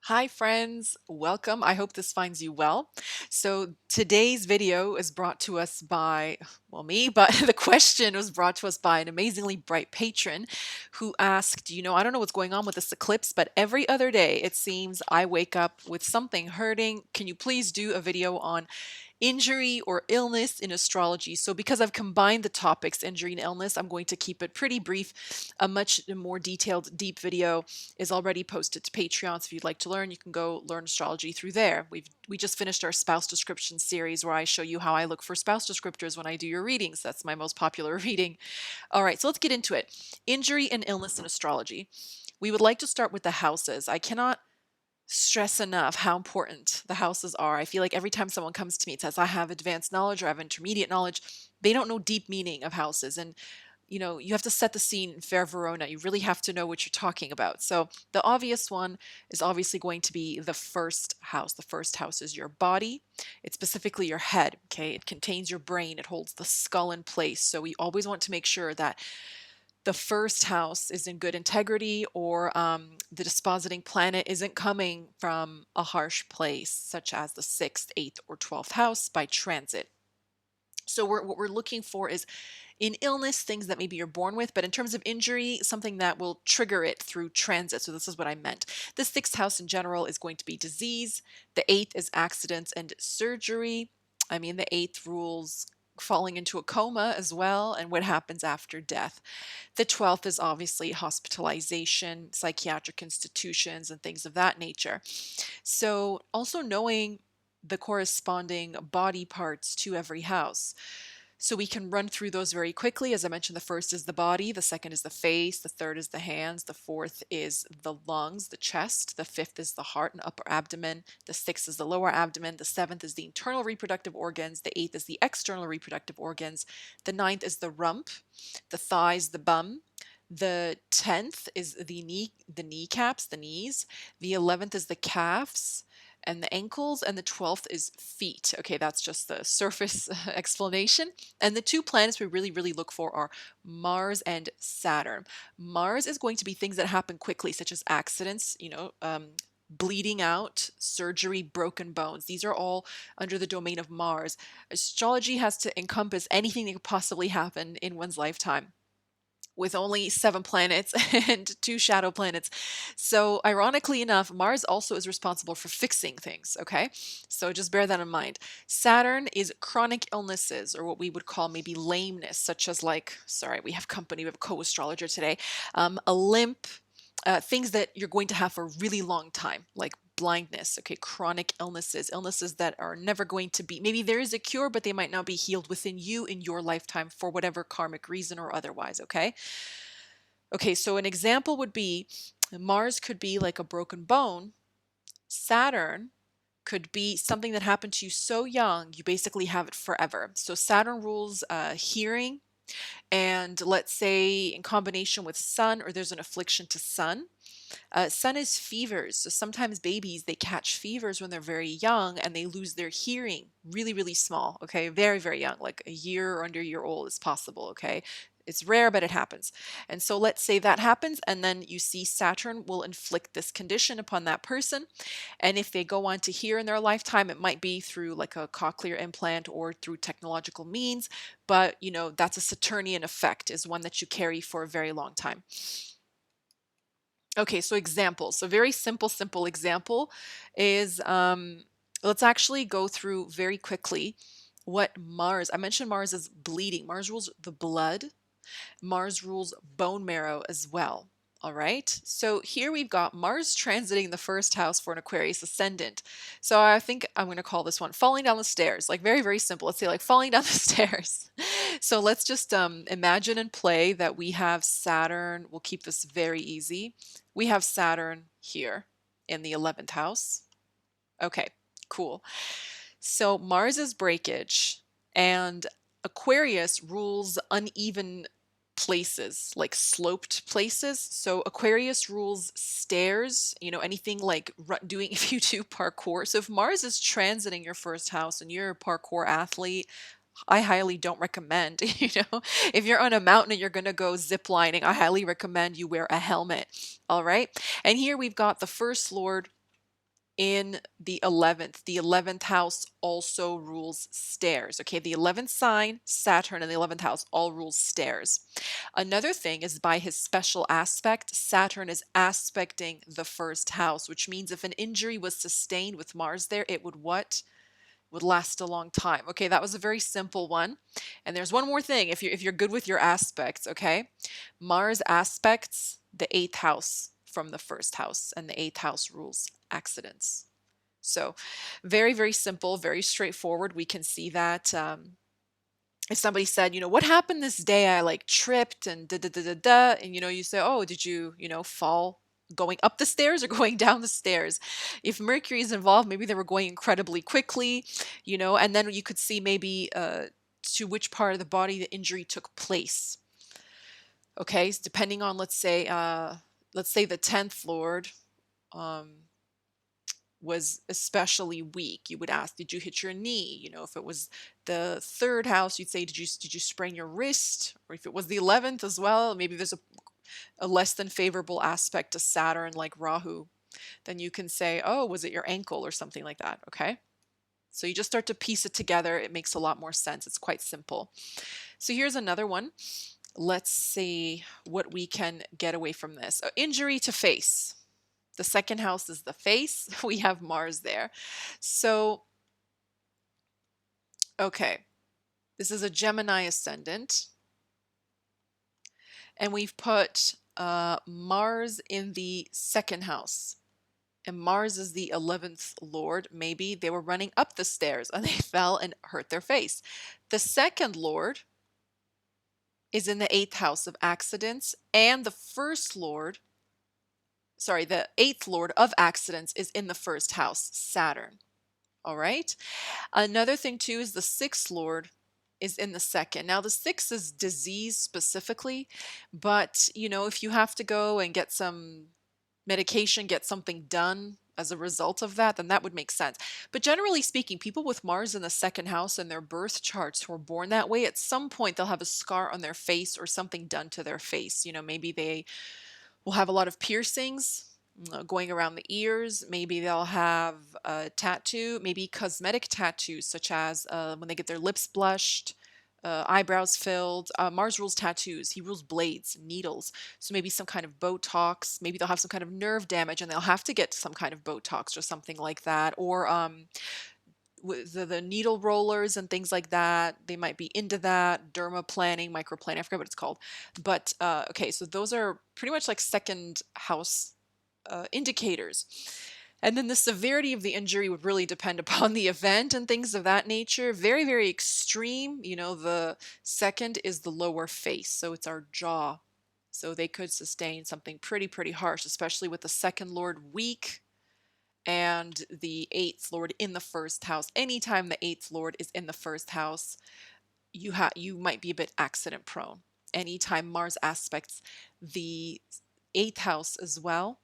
Hi friends, welcome. I hope this finds you well. So today's video is brought to us by, well, me, but the question was brought to us by an amazingly bright patron who asked, I don't know what's going on with this eclipse, but every other day it seems I wake up with something hurting. Can you please do a video on injury or illness in astrology? So because I've combined the topics injury and illness, I'm going to keep it pretty brief. A much more detailed, deep video is already posted to Patreon. So if you'd like to learn, you can go learn astrology through there. We just finished our spouse description series where I show you how I look for spouse descriptors when I do your readings. That's my most popular reading. All right, so let's get into it. Injury and illness in astrology. We would like to start with the houses. I cannot stress enough how important the houses are. I feel like every time someone comes to me and says, I have advanced knowledge or I have intermediate knowledge, they don't know deep meaning of houses. And you have to set the scene in Fair Verona. You really have to know what you're talking about. So the obvious one is obviously going to be the first house. The first house is your body. It's specifically your head. Okay. It contains your brain. It holds the skull in place. So we always want to make sure that the first house is in good integrity, or the dispositing planet isn't coming from a harsh place, such as the 6th, 8th, or 12th house by transit. So what we're looking for is in illness, things that maybe you're born with, but in terms of injury, something that will trigger it through transit. So this is what I meant. The 6th house in general is going to be disease. The 8th is accidents and surgery. I mean, the 8th rules falling into a coma as well, and what happens after death. The 12th is obviously hospitalization, psychiatric institutions, and things of that nature. So also knowing the corresponding body parts to every house. So we can run through those very quickly. As I mentioned, the first is the body, the second is the face, the third is the hands, the fourth is the lungs, the chest, the fifth is the heart and upper abdomen, the sixth is the lower abdomen, the seventh is the internal reproductive organs, the eighth is the external reproductive organs, the ninth is the rump, the thighs, the bum, the 10th is the kneecaps, the knees, the 11th is the calves, and the ankles, and the 12th is feet. Okay, that's just the surface explanation. And the two planets we really look for are Mars and Saturn. Mars is going to be things that happen quickly, such as accidents, bleeding out, surgery, broken bones. These are all under the domain of Mars. Astrology has to encompass anything that could possibly happen in one's lifetime, with only 7 planets and 2 shadow planets. So ironically enough, Mars also is responsible for fixing things, okay? So just bear that in mind. Saturn is chronic illnesses, or what we would call maybe lameness, such as sorry, we have company, we have a co-astrologer today, a limp, things that you're going to have for a really long time, like blindness, okay, chronic illnesses that are never going to be, maybe there is a cure, but they might not be healed within you in your lifetime for whatever karmic reason or otherwise, okay? Okay, so an example would be Mars could be like a broken bone. Saturn could be something that happened to you so young, you basically have it forever. So Saturn rules hearing, and let's say in combination with Sun, or there's an affliction to Sun. Sun is fevers. So sometimes babies, they catch fevers when they're very young and they lose their hearing really small. Okay. Very young, like a year or under a year old is possible. Okay. It's rare, but it happens. And so let's say that happens, and then you see Saturn will inflict this condition upon that person. And if they go on to hear in their lifetime, it might be through like a cochlear implant or through technological means. But, that's a Saturnian effect, is one that you carry for a very long time. Okay, so examples. So very simple example is, let's actually go through very quickly what Mars, I mentioned Mars is bleeding. Mars rules the blood. Mars rules bone marrow as well. All right, so here we've got Mars transiting the first house for an Aquarius ascendant. So I think I'm going to call this one falling down the stairs, like very simple. Let's say like falling down the stairs. So let's just imagine and play that we have Saturn. We'll keep this very easy. We have Saturn here in the 11th house. Okay, cool. So Mars is breakage, and Aquarius rules uneven places, like sloped places. So Aquarius rules stairs, anything like doing, if you do parkour. So if Mars is transiting your first house and you're a parkour athlete, I highly don't recommend, if you're on a mountain and you're going to go zip lining, I highly recommend you wear a helmet. All right. And here we've got the first lord in the 11th. The 11th house also rules stairs. Okay, the 11th sign, Saturn, and the 11th house all rules stairs. Another thing is by his special aspect, Saturn is aspecting the first house, which means if an injury was sustained with Mars there, it would what? Would last a long time. Okay, that was a very simple one. And there's one more thing if you're good with your aspects, okay? Mars aspects the 8th house from the first house, and the 8th house rules accidents. So, very, very simple, very straightforward. We can see that if somebody said, what happened this day? I like tripped and da da da da da, and you say, oh, did you, fall going up the stairs or going down the stairs? If Mercury is involved, maybe they were going incredibly quickly, and then you could see maybe to which part of the body the injury took place. Okay, so depending on let's say the 10th lord um, was especially weak, you would ask, did you hit your knee? If it was the 3rd house, you'd say, did you sprain your wrist? Or if it was the 11th as well, maybe there's a less than favorable aspect to Saturn like Rahu, then you can say, oh, was it your ankle or something like that? Okay, so you just start to piece it together. It makes a lot more sense. It's quite simple. So here's another one. Let's see what we can get away from this. Injury to face. The 2nd house is the face. We have Mars there. So, okay, this is a Gemini ascendant. And we've put Mars in the 2nd house. And Mars is the 11th lord. Maybe they were running up the stairs and they fell and hurt their face. The 2nd lord is in the 8th house of accidents, and the 1st lord, sorry, the 8th lord of accidents is in the 1st house, Saturn. All right. Another thing too is the 6th lord is in the 2nd. Now the 6th is disease specifically, but if you have to go and get some medication, get something done as a result of that, then that would make sense. But generally speaking, people with Mars in the 2nd house and their birth charts who are born that way, at some point they'll have a scar on their face or something done to their face. Maybe they will have a lot of piercings going around the ears. Maybe they'll have a tattoo, maybe cosmetic tattoos, such as when they get their lips blushed, eyebrows filled. Mars rules tattoos. He rules blades, needles. So maybe some kind of Botox. Maybe they'll have some kind of nerve damage and they'll have to get some kind of Botox or something like that. Or with the needle rollers and things like that. They might be into that. Dermaplaning, microplaning, I forget what it's called. But okay, so those are pretty much like 2nd house indicators. And then the severity of the injury would really depend upon the event and things of that nature. Very, very extreme. The 2nd is the lower face, so it's our jaw. So they could sustain something pretty, pretty harsh, especially with the 2nd lord weak and the 8th lord in the 1st house. Anytime the 8th lord is in the 1st house, you might be a bit accident prone. Anytime Mars aspects the 8th house as well,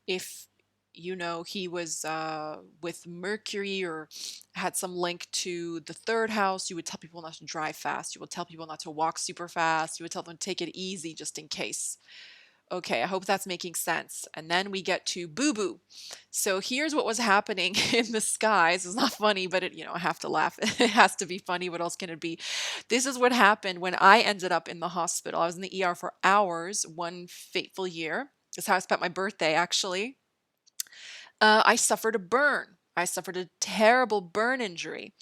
if he was with Mercury or had some link to the 3rd house, you would tell people not to drive fast. You would tell people not to walk super fast. You would tell them to take it easy just in case. Okay, I hope that's making sense. And then we get to boo-boo. So here's what was happening in the skies. It's not funny, but I have to laugh. It has to be funny. What else can it be? This is what happened when I ended up in the hospital. I was in the ER for hours one fateful year. That's how I spent my birthday, actually. I suffered a burn. I suffered a terrible burn injury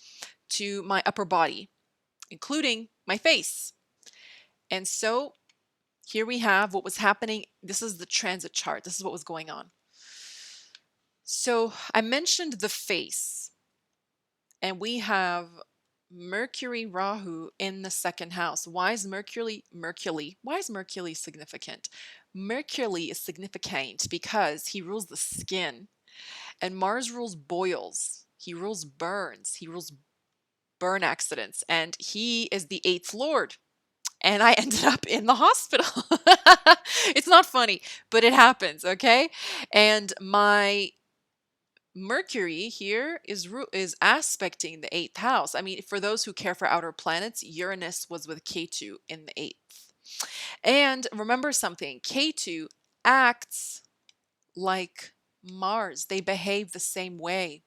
to my upper body, including my face. And so here we have what was happening. This is the transit chart. This is what was going on. So I mentioned the face, and we have Mercury Rahu in the 2nd house. Why is Mercury significant? Mercury is significant because he rules the skin, and Mars rules boils. He rules burns. He rules burn accidents, and he is the 8th lord. And I ended up in the hospital. It's not funny, but it happens, okay? And my Mercury here is aspecting the 8th house. I mean, for those who care for outer planets, Uranus was with Ketu in the 8th. And remember something, Ketu acts like Mars, they behave the same way.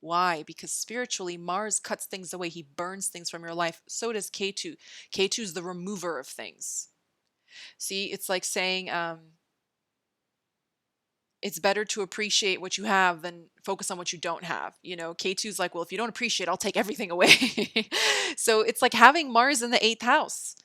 Why? Because spiritually, Mars cuts things away. He burns things from your life. So does K2. K2 is the remover of things. See, it's like saying, it's better to appreciate what you have than focus on what you don't have. K2 is like, well, if you don't appreciate, I'll take everything away. So it's like having Mars in the eighth house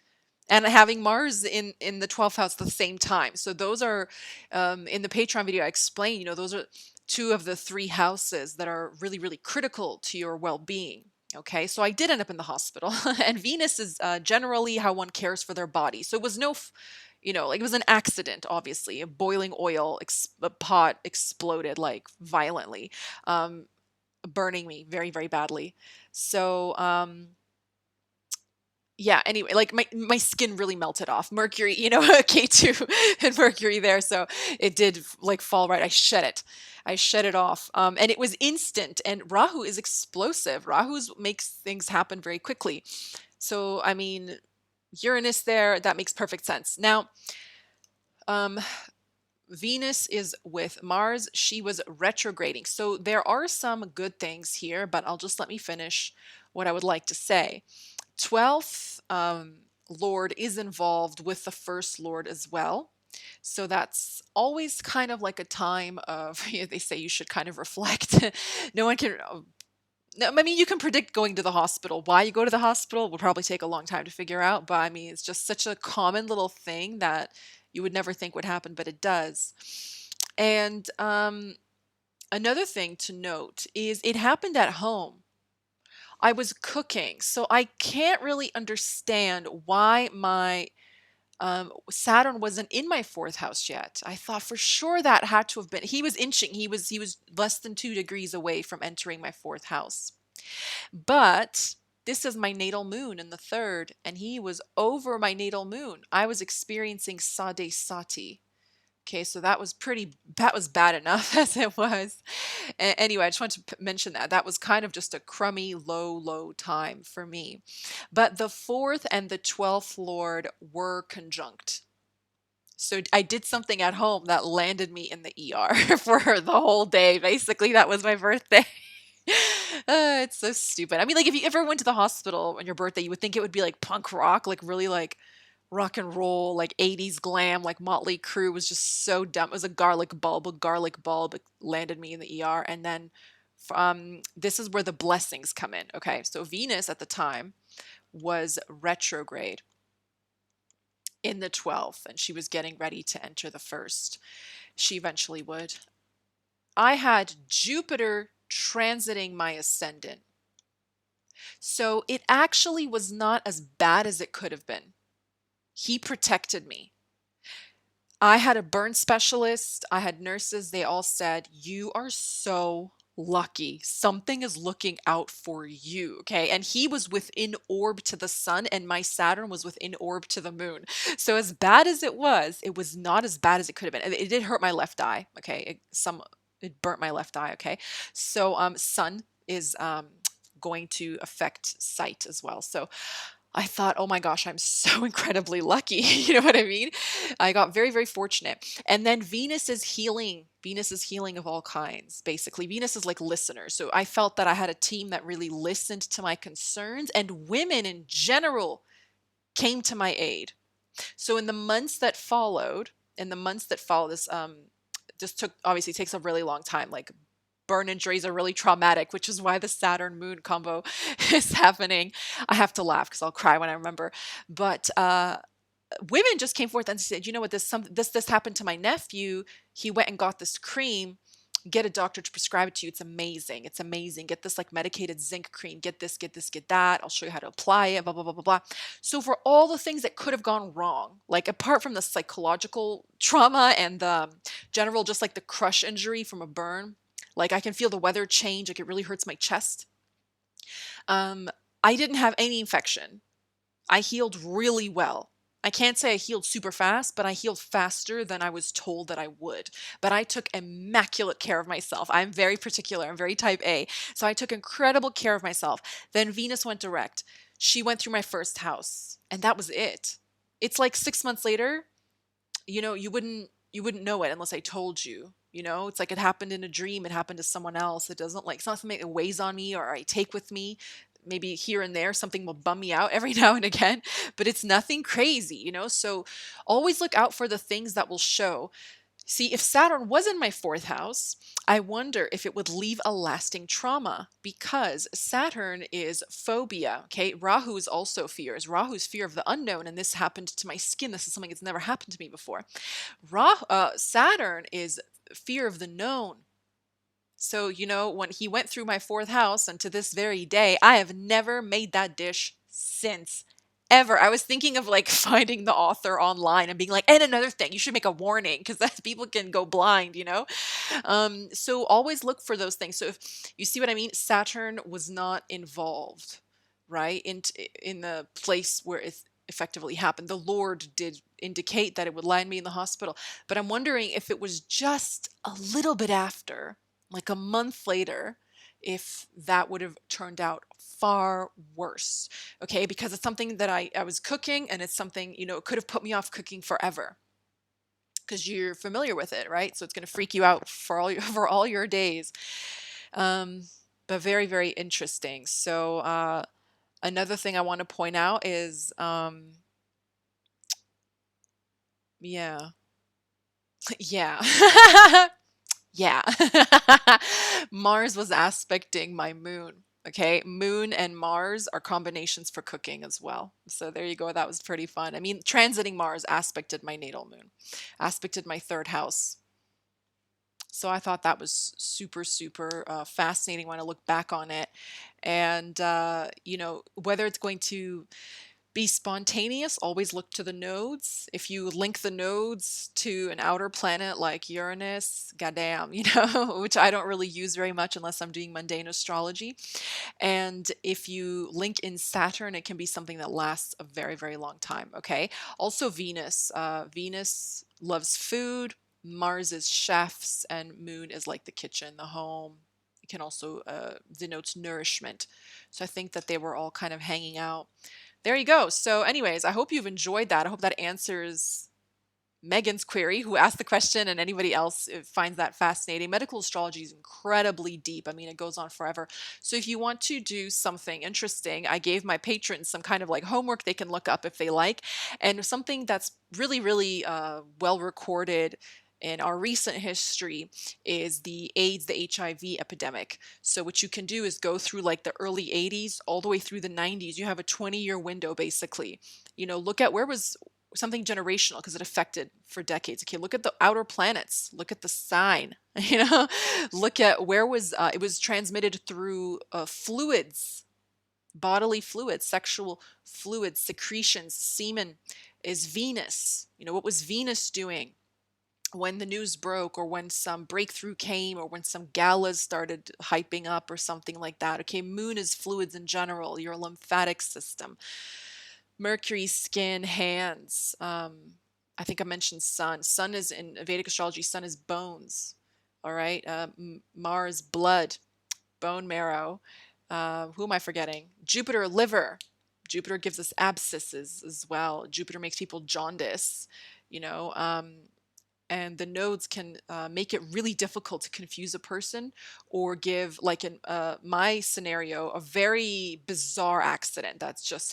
and having Mars in the 12th house at the same time. So those are, in the Patreon video, I explain, those are two of the three houses that are really, really critical to your well-being. Okay, so I did end up in the hospital, and Venus is generally how one cares for their body. So it was like it was an accident, obviously. A boiling oil a pot exploded like violently, um, burning me very, very badly. So, yeah, anyway, like my skin really melted off. Mercury, K2 and Mercury there. So it did like fall right. I shed it. I shed it off. And it was instant. And Rahu is explosive. Rahu's makes things happen very quickly. So, I mean, Uranus there, that makes perfect sense. Now, um, Venus is with Mars. She was retrograding. So there are some good things here, but let me finish what I would like to say. 12th Lord is involved with the first Lord as well. So that's always kind of like a time of, they say you should kind of reflect. No one can, no, I mean, you can predict going to the hospital. Why you go to the hospital will probably take a long time to figure out. But I mean, it's just such a common little thing that you would never think would happen, but it does. And another thing to note is it happened at home. I was cooking, so I can't really understand why my Saturn wasn't in my fourth house yet. I thought for sure that had to have been. He was inching. He was less than 2 degrees away from entering my fourth house. But this is my natal moon in the third, and he was over my natal moon. I was experiencing Sade Sati. Okay, so that was bad enough as it was. Anyway, I just wanted to mention that. That was kind of just a crummy, low, low time for me. But the fourth and the 12th Lord were conjunct. So I did something at home that landed me in the ER for the whole day. Basically, that was my birthday. It's so stupid. I mean, like if you ever went to the hospital on your birthday, you would think it would be like punk rock, like really like rock and roll, like 80s glam, like Motley Crue was just so dumb. It was a garlic bulb landed me in the ER. And then this is where the blessings come in. Okay, so Venus at the time was retrograde in the 12th, and she was getting ready to enter the first. She eventually would. I had Jupiter transiting my ascendant. So it actually was not as bad as it could have been. He protected me. I had a burn specialist, I had nurses, they all said, "You are so lucky. Something is looking out for you." Okay. And he was within orb to the sun, and my Saturn was within orb to the moon. So, as bad as it was not as bad as it could have been. It did hurt my left eye. Okay. It burnt my left eye. Okay. So, sun is going to affect sight as well. So, I thought, oh my gosh, I'm so incredibly lucky. You know what I mean? I got very, very fortunate. And then Venus is healing. Venus is healing of all kinds, basically. Venus is like listener. So I felt that I had a team that really listened to my concerns, and women in general came to my aid. So in the months that followed, this just obviously takes a really long time. Like burn injuries are really traumatic, which is why the Saturn moon combo is happening. I have to laugh because I'll cry when I remember. But women just came forth and said, "You know what? This happened to my nephew. He went and got this cream. Get a doctor to prescribe it to you. It's amazing. It's amazing. Get this like medicated zinc cream. Get this, get this, get that. I'll show you how to apply it, blah, blah, blah, blah, blah." So for all the things that could have gone wrong, like apart from the psychological trauma and the general, just like the crush injury from a burn, like I can feel the weather change. Like it really hurts my chest. Um, I didn't have any infection. I healed really well. I can't say I healed super fast, but I healed faster than I was told that I would. But I took immaculate care of myself. I'm very particular. I'm very type A. So I took incredible care of myself. Then Venus went direct. She went through my first house, and that was it. It's like 6 months later, you wouldn't you wouldn't know it unless I told you. You know, it's like it happened in a dream, it happened to someone else. It doesn't like, it's not something that weighs on me or I take with me. Maybe here and there something will bum me out every now and again, but it's nothing crazy, you know? So always look out for the things that will show. See, if Saturn was in my fourth house, I wonder if it would leave a lasting trauma because Saturn is phobia. Okay. Rahu is also fears. Rahu's fear of the unknown. And this happened to my skin. This is something that's never happened to me before. Saturn is fear of the known. So, you know, when he went through my fourth house and to this very day, I have never made that dish since. Ever. I was thinking of like finding the author online and being like, and another thing, you should make a warning because that people can go blind, you know? So always look for those things. So if you see what I mean, Saturn was not involved, right? In the place where it effectively happened. The Lord did indicate that it would land me in the hospital, but I'm wondering if it was just a little bit after, like a month later, if that would have turned out far worse. Okay, because it's something that I was cooking and it's something, you know, it could have put me off cooking forever because you're familiar with it, right? So it's going to freak you out for all your, for all your days. Um, but very, very interesting. So another thing I want to point out is, yeah, yeah. Yeah. Mars was aspecting my moon. Okay. Moon and Mars are combinations for cooking as well. So there you go. That was pretty fun. I mean, transiting Mars aspected my natal moon, aspected my third house. So I thought that was super, super fascinating when I look back on it. And, you know, whether it's going to be spontaneous, always look to the nodes. If you link the nodes to an outer planet like Uranus, goddamn, you know, which I don't really use very much unless I'm doing mundane astrology. And if you link in Saturn, it can be something that lasts a very, very long time. Okay. Also, Venus. Venus loves food. Mars is chefs, and Moon is like the kitchen, the home. It can also denotes nourishment. So I think that they were all kind of hanging out. There you go. So anyways, I hope you've enjoyed that. I hope that answers Megan's query, who asked the question, and anybody else finds that fascinating. Medical astrology is incredibly deep. I mean, it goes on forever. So if you want to do something interesting, I gave my patrons some kind of like homework they can look up if they like, and something that's really, really well recorded in our recent history is the AIDS, the HIV epidemic. So what you can do is go through like the early 80s all the way through the 90s. You have a 20-year window basically. You know, look at where was something generational because it affected for decades. Okay, look at the outer planets. Look at the sign. You know, look at where was it was transmitted through fluids, bodily fluids, sexual fluids, secretions, semen. Is Venus. You know, what was Venus doing when the news broke, or when some breakthrough came, or when some galas started hyping up or something like that? Okay, Moon is fluids in general, your lymphatic system. Mercury, skin, hands. I think I mentioned Sun. Sun is in Vedic astrology. Sun is bones. All right. Mars, blood, bone marrow. Who am I forgetting? Jupiter, liver. Jupiter gives us abscesses as well. Jupiter makes people jaundice. You know. And the nodes can make it really difficult to confuse a person or give, like in my scenario, a very bizarre accident that's just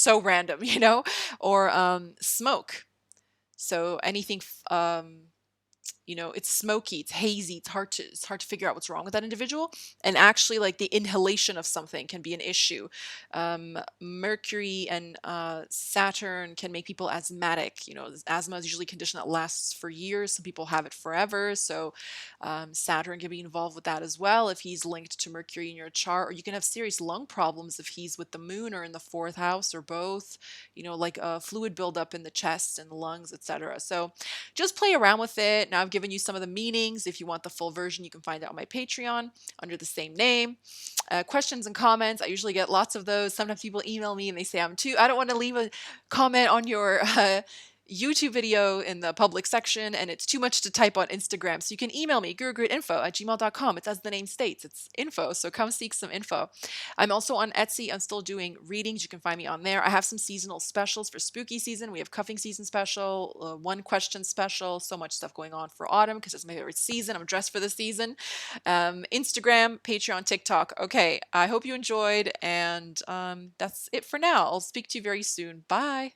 so random, you know, or smoke. So anything, you know, it's smoky, it's hazy, it's hard to figure out what's wrong with that individual. And actually, like the inhalation of something can be an issue. Mercury and Saturn can make people asthmatic. You know, asthma is usually a condition that lasts for years. Some people have it forever. So Saturn can be involved with that as well if he's linked to Mercury in your chart. Or you can have serious lung problems if he's with the moon or in the fourth house or both. You know, like fluid buildup in the chest and the lungs, etc. So just play around with it. Now I've given you some of the meanings. If you want the full version, you can find it on my Patreon under the same name. Questions and comments. I usually get lots of those. Sometimes people email me and they say, I don't want to leave a comment on your YouTube video in the public section, and it's too much to type on Instagram. So you can email me, gurugridinfo@gmail.com. It's as the name states, it's info. So come seek some info. I'm also on Etsy. I'm still doing readings. You can find me on there. I have some seasonal specials for spooky season. We have cuffing season special, one question special, so much stuff going on for autumn because it's my favorite season. I'm dressed for the season. Instagram, Patreon, TikTok. Okay, I hope you enjoyed, and that's it for now. I'll speak to you very soon. Bye.